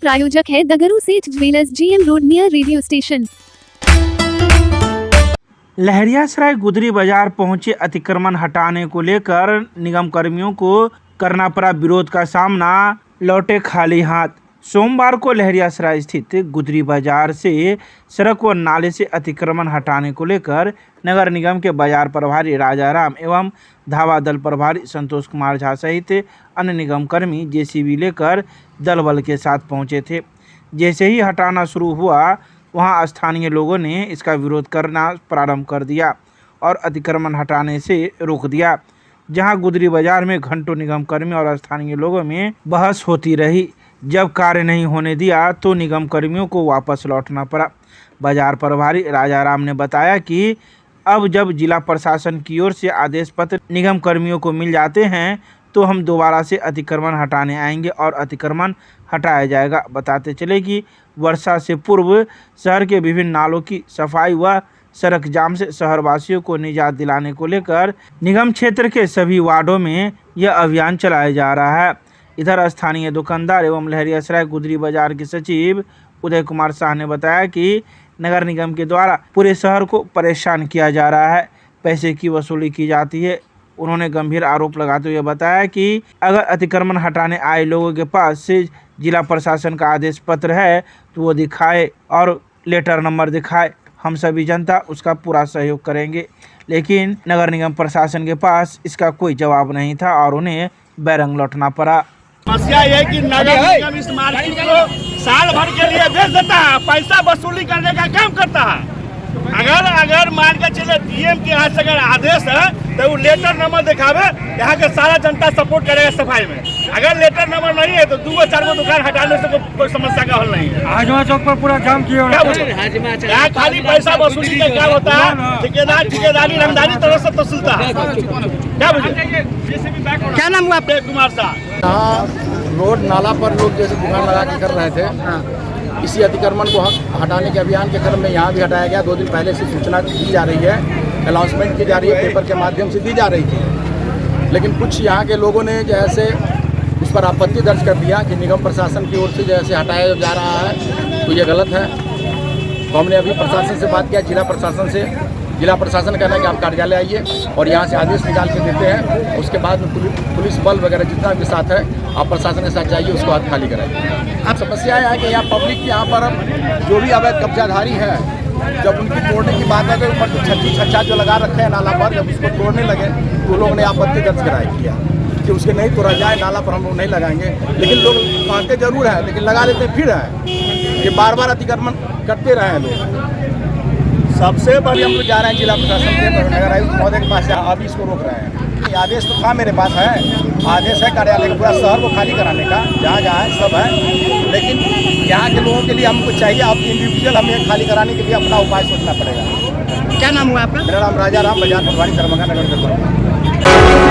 प्रायोजक है Dagru Seth jewellers, GM road near radio station. Laheriasarai Gudri Bazaar पहुंचे अतिक्रमण हटाने को लेकर निगम कर्मियों को करना पड़ा विरोध का सामना, लौटे खाली हाथ। सोमवार को लहरियासराय स्थित गुदरी बाजार से सड़क व नाले से अतिक्रमण हटाने को लेकर नगर निगम के बाजार प्रभारी राजाराम एवं धावा दल प्रभारी संतोष कुमार झा सहित अन्य निगम कर्मी JCB लेकर दल बल के साथ पहुंचे थे। जैसे ही हटाना शुरू हुआ, वहां स्थानीय लोगों ने इसका विरोध करना प्रारंभ कर दिया और अतिक्रमण हटाने से रोक दिया। जहां गुदरी बाजार में घंटों निगम कर्मी और स्थानीय लोगों में बहस होती रही। जब कार्य नहीं होने दिया तो निगम कर्मियों को वापस लौटना पड़ा। बाजार प्रभारी राजाराम ने बताया कि अब जब जिला प्रशासन की ओर से आदेश पत्र निगम कर्मियों को मिल जाते हैं तो हम दोबारा से अतिक्रमण हटाने आएंगे और अतिक्रमण हटाया जाएगा। बताते चले कि वर्षा से पूर्व शहर के विभिन्न नालों की सफाई व सड़क जाम से शहरवासियों को निजात दिलाने को लेकर निगम क्षेत्र के सभी वार्डों में यह अभियान चलाया जा रहा है। इधर स्थानीय दुकानदार एवं लहरियासराय गुदरी बाजार के सचिव उदय कुमार शाह ने बताया कि नगर निगम के द्वारा पूरे शहर को परेशान किया जा रहा है, पैसे की वसूली की जाती है। उन्होंने गंभीर आरोप लगाते हुए बताया कि अगर अतिक्रमण हटाने आए लोगों के पास से जिला प्रशासन का आदेश पत्र है तो वो दिखाए और लेटर नंबर दिखाए, हम सभी जनता उसका पूरा सहयोग करेंगे। लेकिन नगर निगम प्रशासन के पास इसका कोई जवाब नहीं था और उन्हें बैरंग लौटना पड़ा। समस्या यह है कि नगर निगम इस मार्केट को साल भर के लिए बेच देता है, पैसा वसूली करने का काम करता है। अगर मान के चले DM के यहाँ से अगर आदेश है तो वो लेटर नंबर दिखावे, यहाँ के सारा जनता सपोर्ट करेगा सफाई में। अगर लेटर नंबर नहीं है तो 2-4 दुकान हटाने से कोई समस्या का हल नहीं है। हाजमा चौक पर पूरा जाम किया यहाँ खाली पैसा वसूली का क्या होता है, ठेकेदारी रंगदारी तरह से तहसीलता है। क्या बुझे? क्या नाम हुआ आपके? कुमार साहब। यहाँ रोड नाला पर लोग जैसे दुकान लगा के कर रहे थे, इसी अतिक्रमण को हटाने के अभियान के क्रम में यहाँ भी हटाया गया। 2 दिन पहले से सूचना दी जा रही है, अनाउंसमेंट की जा रही है, पेपर के माध्यम से दी जा रही थी। लेकिन कुछ यहाँ के लोगों ने जैसे उस पर आपत्ति दर्ज कर दिया कि निगम प्रशासन की ओर से जैसे हटाया जा रहा है तो ये गलत है। तो हमने अभी प्रशासन से बात किया, जिला प्रशासन से। जिला प्रशासन कहना है कि आप कार्यालय आइए और यहाँ से आदेश निकाल के देते हैं। उसके बाद पुलिस बल वगैरह जितना भी साथ है आप प्रशासन के साथ जाइए, उसको हाथ खाली कराइए। आप समस्या है कि यहाँ पब्लिक यहाँ पर जो भी अवैध कब्जाधारी है, जब उनकी तोड़ने की बात है तो ऊपर तो छज्जा जो लगा रखे हैं नाला पर, जब उसको तोड़ने लगे तो लोगों ने आपत्ति दर्ज किया कि उसके नहीं तोड़ा जाए, नाला पर हम लोग नहीं लगाएंगे। लेकिन लोग मानते जरूर है, लेकिन लगा लेते फिर है। ये बार अतिक्रमण करते रहे लोग। सबसे पहले हम लोग जा रहे हैं जिला प्रशासन के नगर आयुक्त महोदय के पास, अभी इसको रोक रहे हैं। ये आदेश तो था मेरे पास है, आदेश है कार्यालय का पूरा शहर को खाली कराने का, जहाँ जहाँ सब है। लेकिन यहाँ के लोगों के लिए हमको चाहिए, आप इंडिविजुअल हमें खाली कराने के लिए अपना उपाय सोचना पड़ेगा। क्या नाम हुआ आपका? मेरा नाम राजाराम, बाजार प्रभारी दरभंगा नगर।